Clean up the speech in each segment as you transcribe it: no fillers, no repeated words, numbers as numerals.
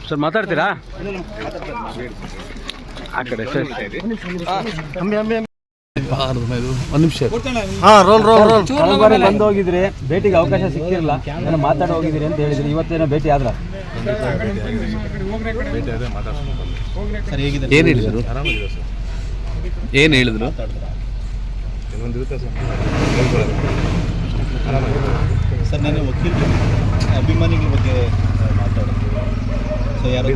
Sir ಮಾತಾಡ್ತೀರಾ ಆ ಕಡೆ ಸರ್ ಒಂದು ನಿಮಿಷ ಬಂದು ಹೋಗಿದ್ರಿ ಭೇಟಿಗೆ ಅವಕಾಶ ಸಿಕ್ಕಿರಲ್ಲ ಏನೋ ಮಾತಾಡಿ ಹೋಗಿದ್ದೀರಿ ಅಂತ ಹೇಳಿದ್ರಿ ಇವತ್ತೇನೋ ಭೇಟಿ ಆದ್ರ ಏನು ಹೇಳಿದ್ರು ಏನು ಹೇಳಿದ್ರು ಸರ್ ನಾನು ವಕೀಲ ಅಭಿಮಾನಿಗಳ ಬಗ್ಗೆ ಮಾತಾಡೋದು ಸೊ ಯಾರು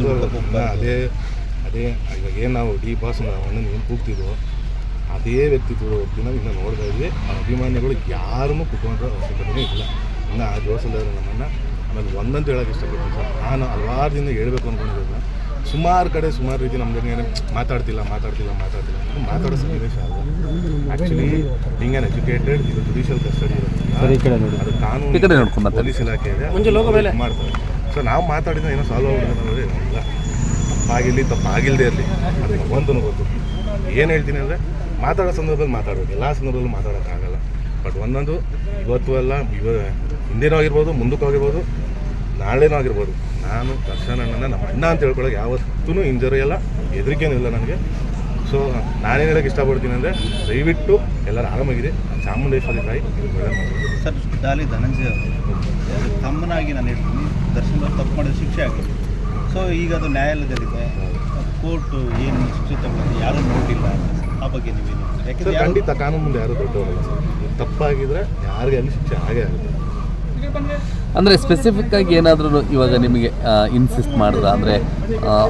ಅದೇ ಇವಾಗ ಏನು ನಾವು ಡಿ ಬಾಸ್ ಅಣ್ಣನ ಏನು ಕೂಗ್ತಿದ್ವೋ ಅದೇ ವ್ಯಕ್ತಿತ್ವದ ದಿನ ಇನ್ನು ನೋಡ್ತಾ ಇದ್ವಿ ಆ ಅಭಿಮಾನಿಗಳು ಯಾರನ್ನೂ ಕುತ್ಕೊಂಡ್ರೆ ಅವಶ್ಯಕತೆ ಇಲ್ಲ ಇನ್ನು ಆ ಜೋಡಿಸಲಿದ್ದಾರೆ ನಮ್ಮನ್ನು. ಆಮೇಲೆ ಒಂದಂತ ಹೇಳೋಕ್ಕೆ ಇಷ್ಟಪಡ್ತೀನಿ ಸರ್, ನಾನು ಹಲವಾರು ದಿನ ಹೇಳ್ಬೇಕು ಅಂದ್ಕೊಂಡಿದ್ದೆ. ಸುಮಾರು ಕಡೆ ಸುಮಾರು ರೀತಿ ನಮ್ಮ ಜೊತೆ ಮಾತಾಡ್ತಿಲ್ಲ ಮಾತಾಡೋ ಸನ್ನಿವೇಶ ಅಲ್ಲ. ಆ್ಯಕ್ಚುಲಿ ಬಿಂಗ್ ಆ್ಯನ್ ಎಜುಕೇಟೆಡ್ ಇದು ಜುಡಿಷಿಯಲ್ ಕಸ್ಟಡಿ ಇರೋದು, ಅದು ಕಾನೂನು ಪೊಲೀಸ್ ಇಲಾಖೆ ಇದೆ ಮಾಡ್ತಾರೆ. ಸೊ ನಾವು ಮಾತಾಡಿದ್ರೆ ಏನೋ ಸಾಲ್ವ್ ಆಗೋದು ಇಲ್ಲ, ತಪ್ಪಾಗಿರಲಿ ತಪ್ಪಾಗಿಲ್ಲದೆ ಇರಲಿ ಅದು ಭಗವಂತನೂ ಗೊತ್ತು. ಏನು ಹೇಳ್ತೀನಿ ಅಂದರೆ ಮಾತಾಡೋ ಸಂದರ್ಭದಲ್ಲಿ ಮಾತಾಡೋದು, ಎಲ್ಲ ಸಂದರ್ಭದಲ್ಲೂ ಮಾತಾಡೋಕ್ಕಾಗಲ್ಲ. ಬಟ್ ಒಂದೊಂದು ಇವತ್ತು ಅಲ್ಲ ಹಿಂದೇನೂ ಆಗಿರ್ಬೋದು, ಮುಂದಕ್ಕೂ ಆಗಿರ್ಬೋದು, ನಾಳೆನೂ ಆಗಿರ್ಬೋದು, ನಾನು ದರ್ಶನ್ ಅಣ್ಣನ ನಮ್ಮ ಅಣ್ಣ ಅಂತ ಹೇಳ್ಕೊಳ್ಳೋಕೆ ಯಾವತ್ತೂ ಇಂಜರಿ ಇಲ್ಲ, ಹೆದರಿಕೆನೂ ಇಲ್ಲ ನನಗೆ. ಸೊ ನಾನೇನು ಹೇಳೋಕ್ಕೆ ಇಷ್ಟಪಡ್ತೀನಿ ಅಂದರೆ ದಯವಿಟ್ಟು ಎಲ್ಲರೂ ಆರಾಮಾಗಿದೆ, ಚಾಮುಂಡೇಶ್ವರಿ ತಾಯಿ ಸರ್. ಡಾಲಿ ಧನಂಜಯ ಅವರು ತಮ್ಮನಾಗಿ ನಾನು ಹೇಳ್ತೀನಿ, ದರ್ಶನ್ ಅವರು ತಪ್ಪು ಮಾಡಿದ ಶಿಕ್ಷೆ ಆಗಿದೆ. ಸೊ ಈಗ ಅದು ನ್ಯಾಯಾಲಯದಲ್ಲಿದೆ, ಕೋರ್ಟು ಏನು ಶಿಕ್ಷೆ ತಗೊಳ್ಳೋದು ಯಾರೂ ನೋಡಿಲ್ಲ. ಆ ಬಗ್ಗೆ ನೀವೇನು? ಯಾಕೆಂದರೆ ಖಂಡಿತ ಕಾನೂನು ಮುಂದೆ ಯಾರೂ ದೊಡ್ಡವರಲ್ಲ ಸರ್. ತಪ್ಪಾಗಿದ್ದರೆ ಯಾರಿಗೆ ಅಲ್ಲಿ ಶಿಕ್ಷೆ ಆಗೇ ಆಗುತ್ತೆ. ಅಂದರೆ ಸ್ಪೆಸಿಫಿಕ್ ಆಗಿ ಏನಾದರೂ ಇವಾಗ ನಿಮಗೆ ಇನ್ಸಿಸ್ಟ್ ಮಾಡಿದ್ರ ಅಂದರೆ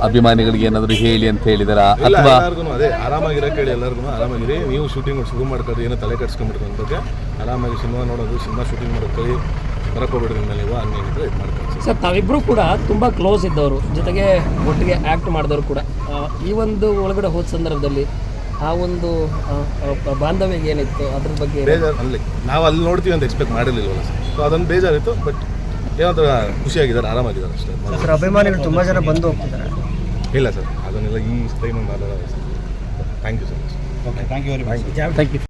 ಅಭಿಮಾನಿಗಳಿಗೆ ಏನಾದರೂ ಹೇಳಿ ಅಂತ ಹೇಳಿದಾರ ಅಥವಾ ಎಲ್ಲರಿಗೂ ಅದೇ ಆರಾಮಾಗಿರೋ ಕೇಳಿ ಎಲ್ಲರಿಗೂ ಆರಾಮಾಗಿರಿ, ನೀವು ಶೂಟಿಂಗ್ ಶುರು ಮಾಡ್ಕೊಳ್ರಿ, ಏನೋ ತಲೆ ಕೆಡ್ಸ್ಕೊಂಡ್ಬಿಡ್ರಿ ಬಗ್ಗೆ ಆರಾಮಾಗಿ ಸಿನಿಮಾ ನೋಡೋದು, ಸಿನಿಮಾ ಶೂಟಿಂಗ್ ಮಾಡೋದು ಬರಕೋಬಿಡ್ರಿ ನಿಮ್ಮ ಮೇಲೆ ನೀವು ಹಂಗೇನಿದ್ರೆ ಇದು ಮಾಡ್ಕೊಳ್ಳಿ ಸರ್. ತಾವಿಬ್ಬರು ಕೂಡ ತುಂಬ ಕ್ಲೋಸ್ ಇದ್ದವರು, ಜೊತೆಗೆ ಒಟ್ಟಿಗೆ ಆ್ಯಕ್ಟ್ ಮಾಡಿದವರು ಕೂಡ. ಈ ಒಂದು ಒಳಗಡೆ ಹೋದ ಸಂದರ್ಭದಲ್ಲಿ ಆ ಒಂದು ಬಾಂಧವ್ಯ ಏನಿತ್ತು ಅದ್ರ ಬಗ್ಗೆ ಬೇಜಾರು ಅಲ್ಲಿ ನಾವು ಅಲ್ಲಿ ನೋಡ್ತೀವಿ ಅಂತ ಎಕ್ಸ್ಪೆಕ್ಟ್ ಮಾಡಿರಲಿಲ್ವಲ್ಲ ಸರ್. ಸೊ ಅದೊಂದು ಬೇಜಾರಿತ್ತು, ಬಟ್ ಏನಂತ ಖುಷಿಯಾಗಿದ್ದಾರೆ, ಆರಾಮಾಗಿದ್ದಾರೆ ಅಷ್ಟೇ ಸರ್. ಅಭಿಮಾನಿಗಳು ತುಂಬ ಜನ ಬಂದು ಹೋಗ್ತಿದ್ದಾರೆ. ಇಲ್ಲ ಸರ್, ಅದನ್ನೆಲ್ಲ ಈ ಟೈಮಲ್ಲಿ ಮಾತಾಡೋದು. Thank you sir. Okay, thank you very much. Thank you.